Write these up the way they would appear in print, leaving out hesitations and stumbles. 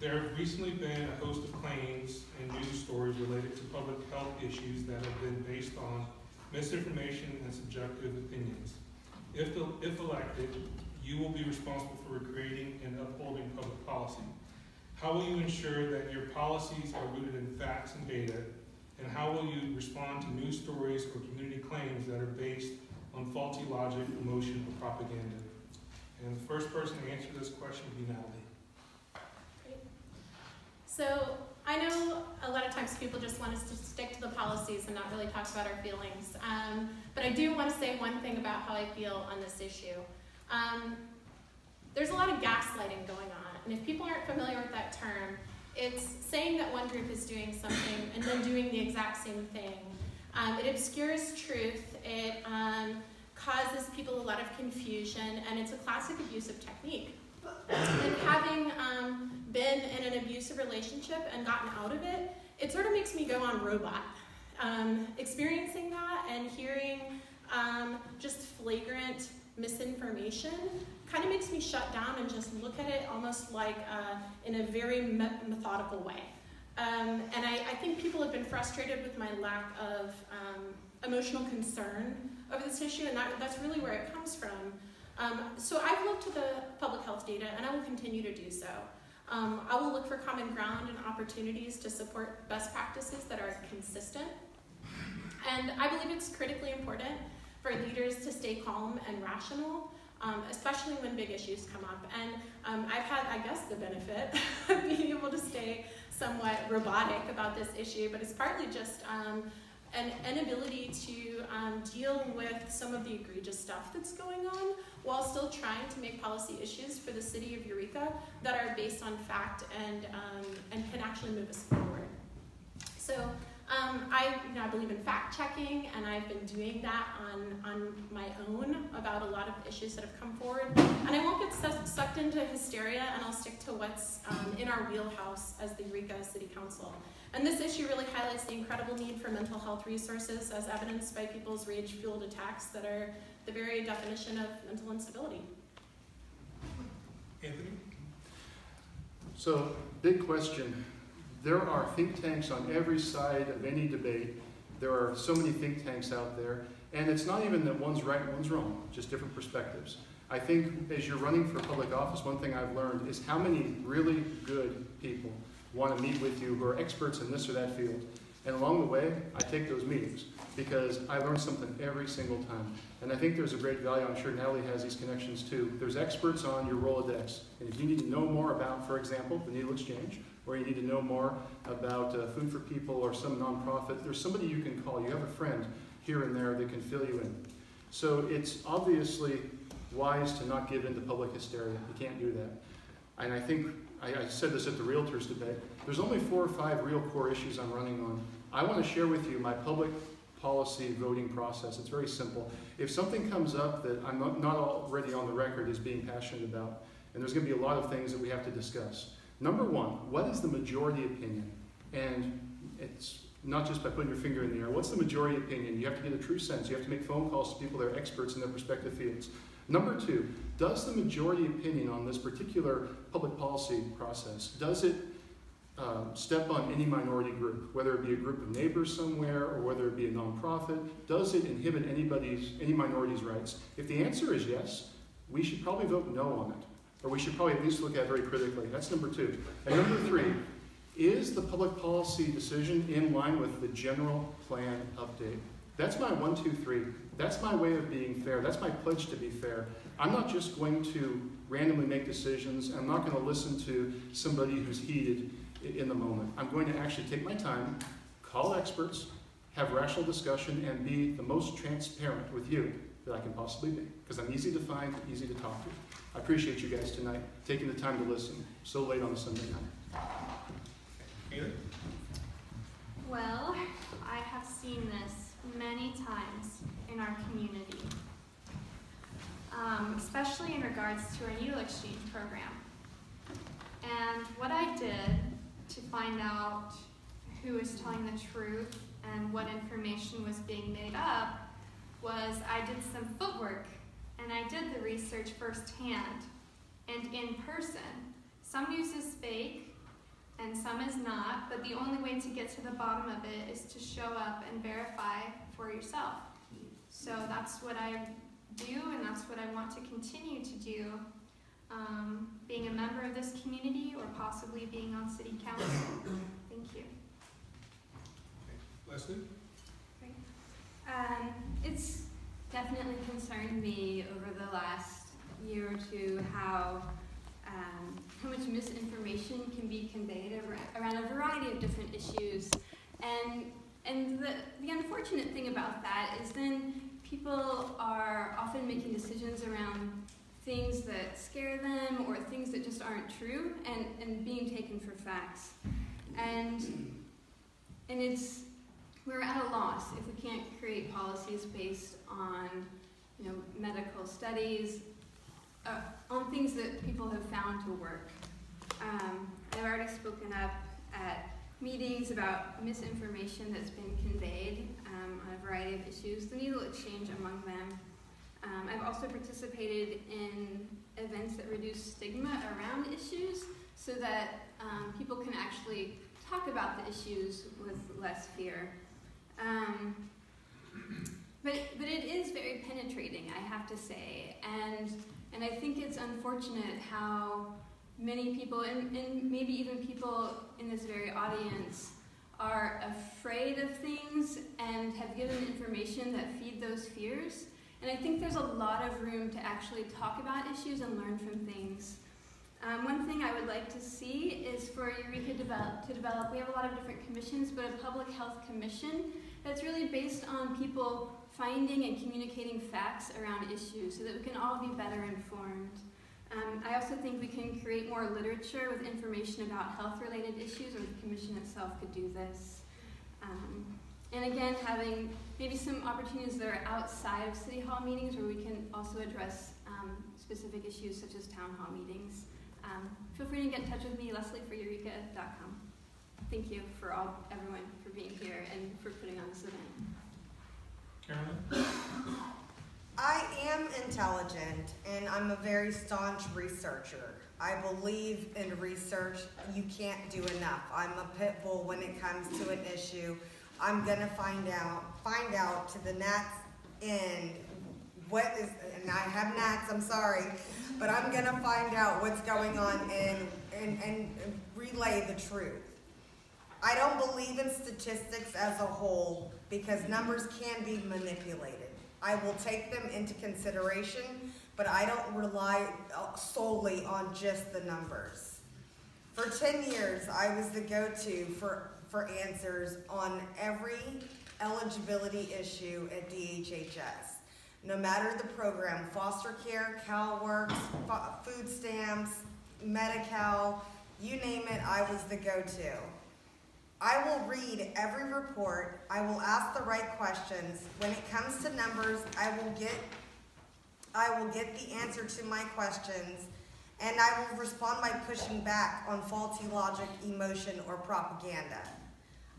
There have recently been a host of claims and news stories related to public health issues that have been based on misinformation and subjective opinions. If elected, you will be responsible for creating and upholding public policy. How will you ensure that your policies are rooted in facts and data? And how will you respond to news stories or community claims that are based on faulty logic, emotion, or propaganda? And the first person to answer this question will be Natalie. Great. So I know a lot of times people just want us to stick to the policies and not really talk about our feelings. But I do want to say one thing about how I feel on this issue. There's a lot of gaslighting going on. And if people aren't familiar with that term, it's saying that one group is doing something and then doing the exact same thing. It obscures truth, it causes people a lot of confusion, and it's a classic abusive technique. And having been in an abusive relationship and gotten out of it, it sort of makes me go on robot. Experiencing that and hearing just flagrant misinformation kind of makes me shut down and just look at it almost like in a very methodical way. And I think people have been frustrated with my lack of emotional concern over this issue, and that's really where it comes from. So I've looked to the public health data, and I will continue to do so. I will look for common ground and opportunities to support best practices that are consistent. And I believe it's critically important for leaders to stay calm and rational, especially when big issues come up. And I've had, I guess, the benefit of being able to stay somewhat robotic about this issue, but it's partly just an inability to deal with some of the egregious stuff that's going on while still trying to make policy issues for the city of Eureka that are based on fact and can actually move us forward. So I believe in fact-checking, and I've been doing that on my own about a lot of issues that have come forward. And I won't get sucked into hysteria, and I'll stick to what's in our wheelhouse as the Eureka City Council. And this issue really highlights the incredible need for mental health resources as evidenced by people's rage-fueled attacks that are the very definition of mental instability. Anthony? So, big question. There are think tanks on every side of any debate. There are so many think tanks out there, and it's not even that one's right and one's wrong, just different perspectives. I think as you're running for public office, one thing I've learned is how many really good people want to meet with you who are experts in this or that field. And along the way, I take those meetings because I learn something every single time. And I think there's a great value. I'm sure Natalie has these connections too. There's experts on your Rolodex. And if you need to know more about, for example, the Needle Exchange, or you need to know more about Food for People or some nonprofit, there's somebody you can call. You have a friend here and there that can fill you in. So it's obviously wise to not give in to public hysteria. You can't do that. And I think, I said this at the Realtors debate, there's only 4 or 5 real core issues I'm running on. I want to share with you my public policy voting process. It's very simple. If something comes up that I'm not already on the record as being passionate about, and there's going to be a lot of things that we have to discuss. Number 1, what is the majority opinion? And it's not just by putting your finger in the air. What's the majority opinion? You have to get a true sense. You have to make phone calls to people that are experts in their respective fields. Number 2, does the majority opinion on this particular public policy process, does it step on any minority group, whether it be a group of neighbors somewhere or whether it be a nonprofit? Does it inhibit any minority's rights? If the answer is yes, we should probably vote no on it. Or we should probably at least look at it very critically. That's number 2. And number 3, is the public policy decision in line with the general plan update? That's my 1, 2, 3. That's my way of being fair. That's my pledge to be fair. I'm not just going to randomly make decisions. I'm not going to listen to somebody who's heated in the moment. I'm going to actually take my time, call experts, have rational discussion, and be the most transparent with you that I can possibly be. Because I'm easy to find, easy to talk to. I appreciate you guys tonight taking the time to listen so late on a Sunday night. Hailey? Well, I have seen this many times in our community, especially in regards to our needle exchange program. And what I did to find out who was telling the truth and what information was being made up was I did some footwork. And I did the research firsthand and in person. Some news is fake, and some is not, but the only way to get to the bottom of it is to show up and verify for yourself. So that's what I do, and that's what I want to continue to do, being a member of this community or possibly being on city council. Thank you. Okay. Leslie? It's definitely concerned me over the last year or two how much misinformation can be conveyed around a variety of different issues. And the unfortunate thing about that is then people are often making decisions around things that scare them or things that just aren't true and being taken for facts. And we're at a loss if we can't create policies based on, medical studies, on things that people have found to work. I've already spoken up at meetings about misinformation that's been conveyed on a variety of issues, the needle exchange among them. I've also participated in events that reduce stigma around issues so that people can actually talk about the issues with less fear. But it is very penetrating, I have to say, and I think it's unfortunate how many people, and maybe even people in this very audience, are afraid of things and have given information that feed those fears. And I think there's a lot of room to actually talk about issues and learn from things. One thing I would like to see is for Eureka to develop, we have a lot of different commissions, but a public health commission that's really based on people finding and communicating facts around issues so that we can all be better informed. I also think we can create more literature with information about health-related issues, or the commission itself could do this. And again, having maybe some opportunities that are outside of City Hall meetings where we can also address specific issues such as town hall meetings. Feel free to get in touch with me, Leslie for Eureka.com. Thank you for everyone for being here and for putting on this event. Carolyn? I am intelligent, and I'm a very staunch researcher. I believe in research. You can't do enough. I'm a pit bull when it comes to an issue. I'm gonna find out to the gnat's end what is, and I have gnats, I'm sorry, but I'm gonna find out what's going on and relay the truth. I don't believe in statistics as a whole because numbers can be manipulated. I will take them into consideration, but I don't rely solely on just the numbers. For 10 years, I was the go-to for answers on every eligibility issue at DHHS. No matter the program, foster care, CalWorks, food stamps, Medi-Cal, you name it, I was the go-to. I will read every report, I will ask the right questions. When it comes to numbers, I will get the answer to my questions, and I will respond by pushing back on faulty logic, emotion, or propaganda.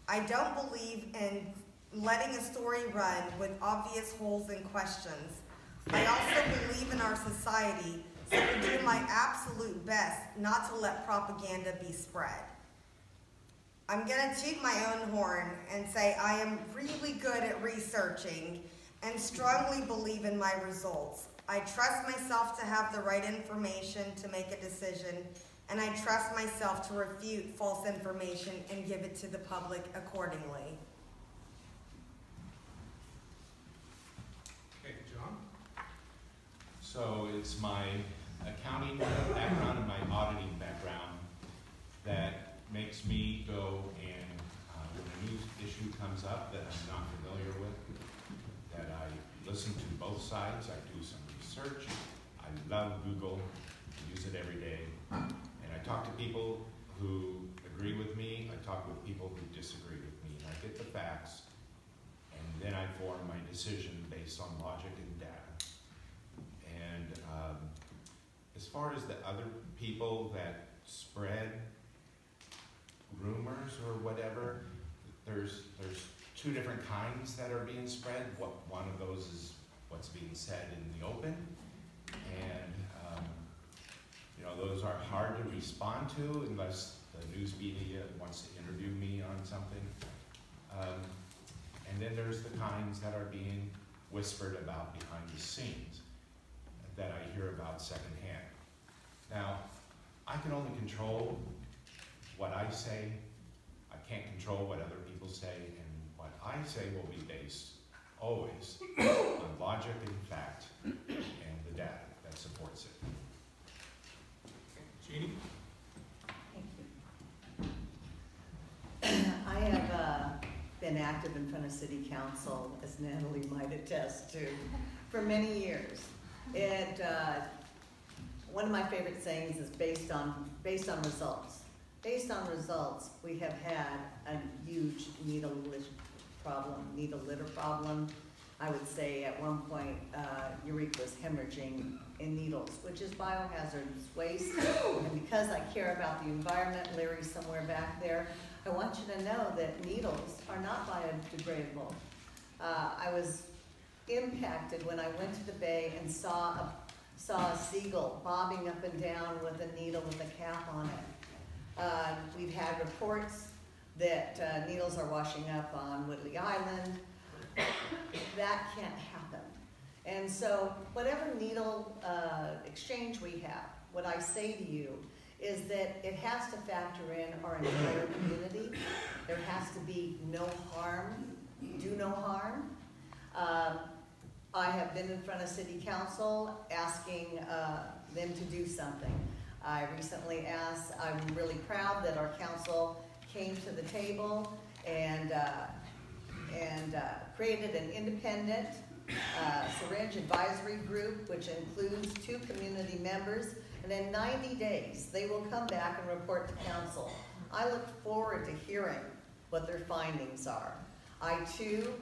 I don't believe in letting a story run with obvious holes and questions. I also believe in our society, so I do my absolute best not to let propaganda be spread. I'm gonna toot my own horn and say I am really good at researching and strongly believe in my results. I trust myself to have the right information to make a decision, and I trust myself to refute false information and give it to the public accordingly. Okay, John? So it's my accounting background and my auditing background that makes me go and when a new issue comes up that I'm not familiar with, that I listen to both sides, I do some research, I love Google, I use it every day, and I talk to people who agree with me, I talk with people who disagree with me, and I get the facts, and then I form my decision based on logic and data. And as far as the other people that spread rumors or whatever, there's two different kinds that are being spread. One of those is what's being said in the open, and those are hard to respond to unless the news media that wants to interview me on something. And then there's the kinds that are being whispered about behind the scenes that I hear about secondhand. Now, I can only control what I say. I can't control what other people say, and what I say will be based always on logic and fact and the data that supports it. Jeanne? Thank you. I have been active in front of City Council, as Natalie might attest to, for many years. One of my favorite sayings is based on results. Based on results, we have had a huge needle litter problem. I would say at one point, Eureka was hemorrhaging in needles, which is biohazardous waste. And because I care about the environment, Larry's somewhere back there, I want you to know that needles are not biodegradable. I was impacted when I went to the bay and saw a seagull bobbing up and down with a needle with a cap on it. We've had reports that needles are washing up on Whitley Island. That can't happen. And so whatever needle exchange we have, what I say to you is that it has to factor in our entire community. There has to be no harm, do no harm. I have been in front of City Council asking them to do something. I recently asked, I'm really proud that our council came to the table and created an independent syringe advisory group, which includes 2 community members, and in 90 days, they will come back and report to council. I look forward to hearing what their findings are. I too,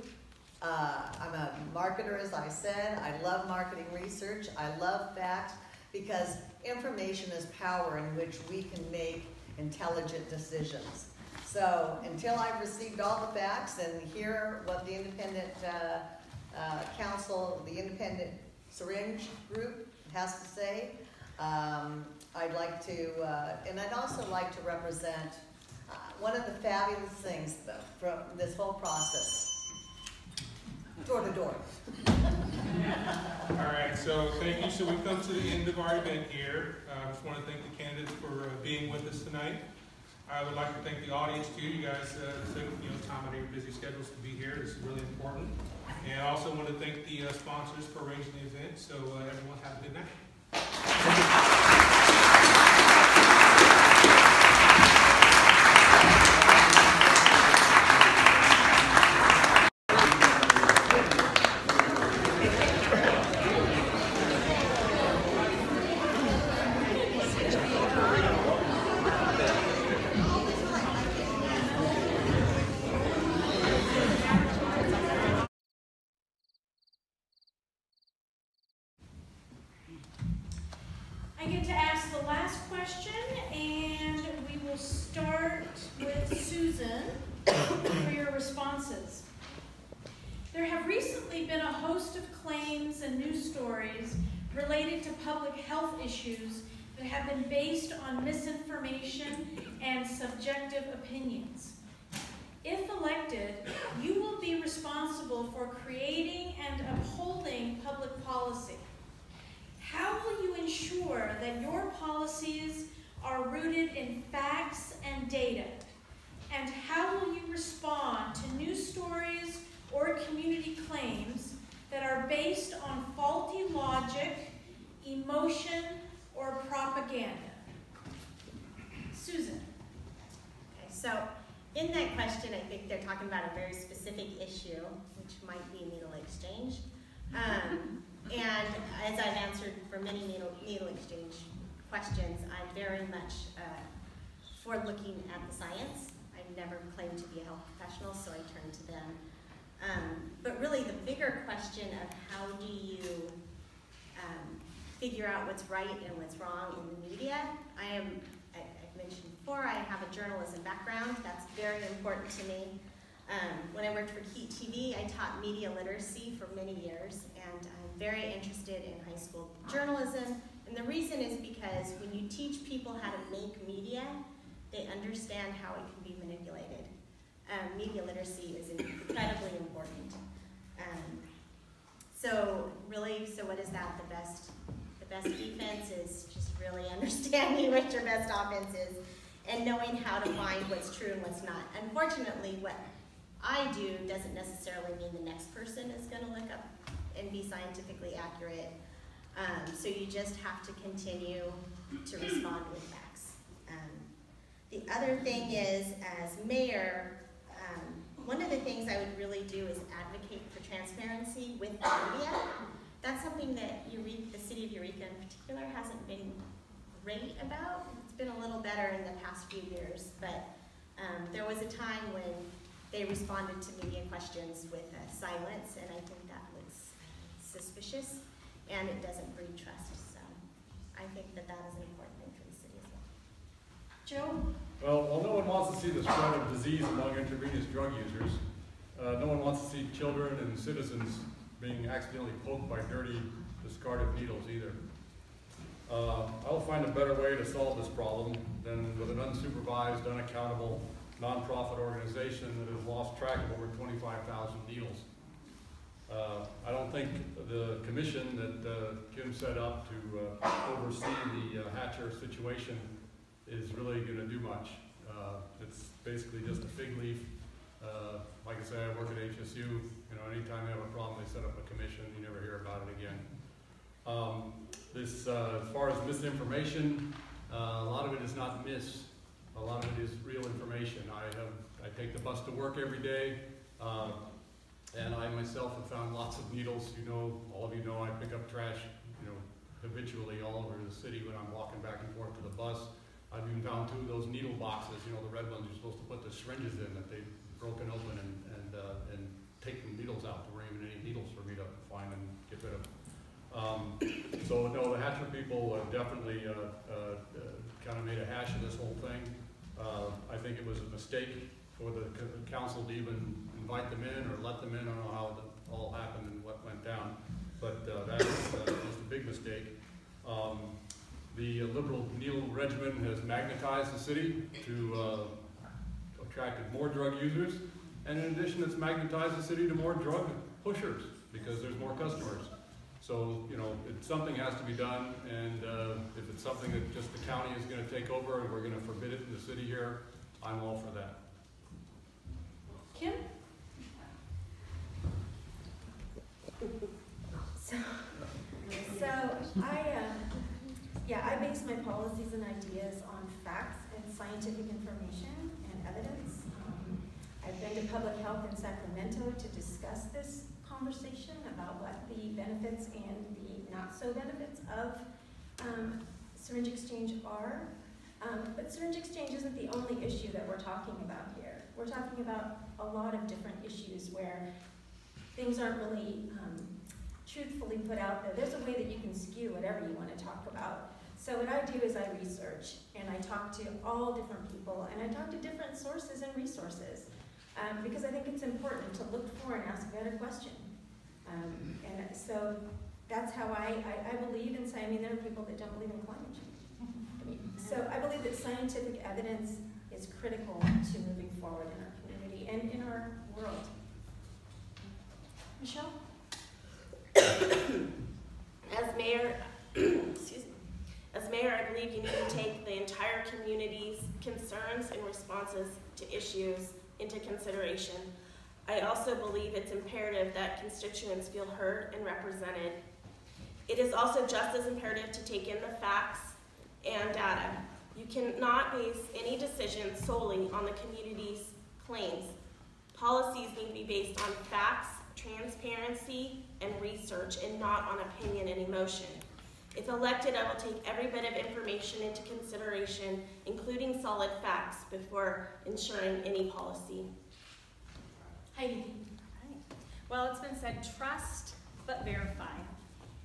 I'm a marketer, as I said. I love marketing research. I love facts, because information is power in which we can make intelligent decisions. So until I've received all the facts and hear what the independent council, the independent syringe group has to say, I'd like to, and I'd also like to represent one of the fabulous things from this whole process. Door to door. All right, so thank you. So we've come to the end of our event here. I just want to thank the candidates for being with us tonight. I would like to thank the audience too. You guys took time out of your busy schedules to be here. This is really important. And I also want to thank the sponsors for arranging the event. So everyone have a good night. I get to ask the last question, and we will start with Susan for your responses. There have recently been a host of claims and news stories related to public health issues that have been based on misinformation and subjective opinions. If elected, you will be responsible for creating and upholding public policy. How will you ensure that your policies are rooted in facts and data? And how will you respond to news stories or community claims that are based on faulty logic, emotion, or propaganda? Susan. Okay, so in that question, I think they're talking about a very specific issue, which might be needle exchange. And as I've answered for many needle exchange questions, I'm very much for looking at the science. I've never claimed to be a health professional, so I turn to them. But really the bigger question of how do you figure out what's right and what's wrong in the media. I've mentioned before, I have a journalism background. That's very important to me. When I worked for Heat TV, I taught media literacy for many years, and I'm very interested in high school journalism. And the reason is because when you teach people how to make media, they understand understand how it can be manipulated. Media literacy is incredibly important. So what is that? The best defense is just really understanding what your best offense is and knowing how to find what's true and what's not. Unfortunately, what I do doesn't necessarily mean the next person is going to look up and be scientifically accurate. So you just have to continue to respond with facts. The other thing is, as mayor, one of the things I would really do is advocate for transparency with the media. That's something that the city of Eureka in particular hasn't been great about. It's been a little better in the past few years, but there was a time when they responded to media questions with silence, and I think that looks suspicious, and it doesn't breed trust. So I think that is an important thing for the city as well. Joe? Well, no one wants to see the spread of disease among intravenous drug users. No one wants to see children and citizens being accidentally poked by dirty, discarded needles either. I'll find a better way to solve this problem than with an unsupervised, unaccountable, nonprofit organization that has lost track of over 25,000 needles. I don't think the commission that Kim set up to oversee the Hatcher situation is really going to do much. It's basically just a fig leaf. Like I say, I work at HSU. Anytime they have a problem, they set up a commission. You never hear about it again. As far as misinformation, a lot of it is not a lot of it is real information. I take the bus to work every day, and I myself have found lots of needles. All of you know I pick up trash, habitually all over the city when I'm walking back and forth to the bus. I've even found 2 of those needle boxes, the red ones you're supposed to put the syringes in, that they've broken open and taken needles out. There weren't even any needles for me to find and get rid of. So no, the Hatcher people definitely kind of made a hash of this whole thing. I think it was a mistake for the council to even invite them in or let them in. I don't know how it all happened and what went down, but that was a big mistake. The liberal needle regimen has magnetized the city to attracted more drug users, and in addition, it's magnetized the city to more drug pushers because there's more customers. So, something has to be done, and if it's something that just the county is going to take over and we're going to forbid it in the city here, I'm all for that. Kim? I base my policies and ideas on facts and scientific information and evidence. I've been to public health in Sacramento to discuss this conversation about what the benefits and the not so benefits of syringe exchange are. But syringe exchange isn't the only issue that we're talking about here. We're talking about a lot of different issues where things aren't really truthfully put out there. There's a way that you can skew whatever you want to talk about. So what I do is I research, and I talk to all different people, and I talk to different sources and resources, because I think it's important to look for and ask better questions. And so that's how I believe in science. There are people that don't believe in climate change. So I believe that scientific evidence is critical to moving forward in our community and in our world. Michelle? As mayor, I believe you need to take the entire community's concerns and responses to issues into consideration. I also believe it's imperative that constituents feel heard and represented. It is also just as imperative to take in the facts and data. You cannot base any decision solely on the community's claims. Policies need to be based on facts, transparency, and research, and not on opinion and emotion. If elected, I will take every bit of information into consideration, including solid facts, before ensuring any policy. Heidi. Well, it's been said, trust but verify.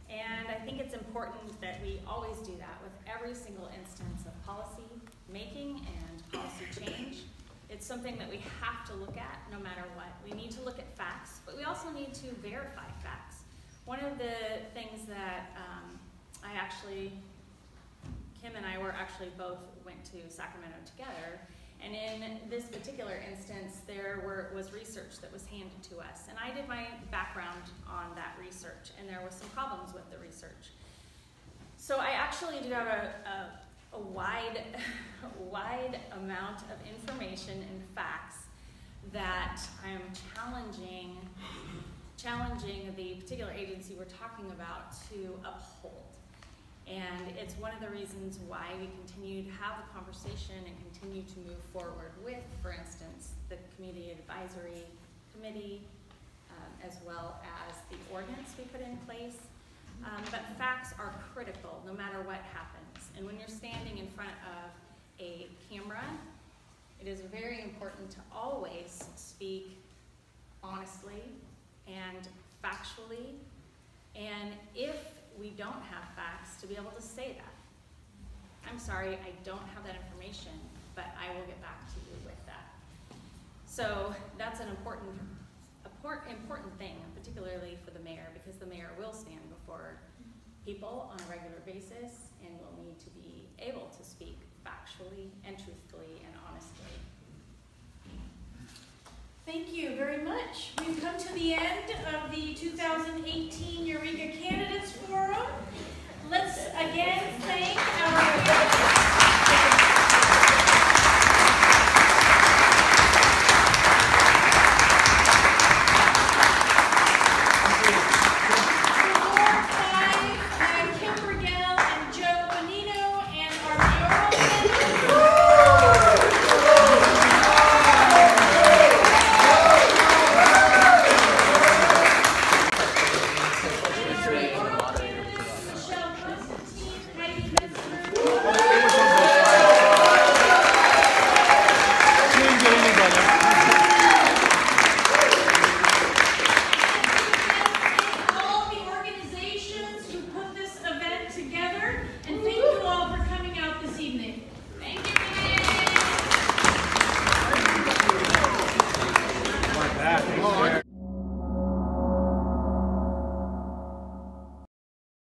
And I think it's important that we always do that with every single instance of policy making and policy change. It's something that we have to look at no matter what. We need to look at facts, but we also need to verify facts. One of the things that Kim and I both went to Sacramento together, And in this particular instance, there was research that was handed to us. And I did my background on that research, and there was some problems with the research. So I actually did have a wide amount of information and facts that I'm challenging the particular agency we're talking about to uphold. And it's one of the reasons why we continue to have a conversation and continue to move forward with, for instance, the Community Advisory Committee, as well as the ordinance we put in place. But facts are critical no matter what happens. And when you're standing in front of a camera, it is very important to always speak honestly and factually. And if we don't have facts, to be able to say that. I'm sorry, I don't have that information, but I will get back to you with that. So that's an important thing, particularly for the mayor, because the mayor will stand before people on a regular basis and will need to be able to speak factually and truthfully and honestly. Thank you very much. We've come to the end of the 2018 Eureka Candidates Forum. Let's again thank our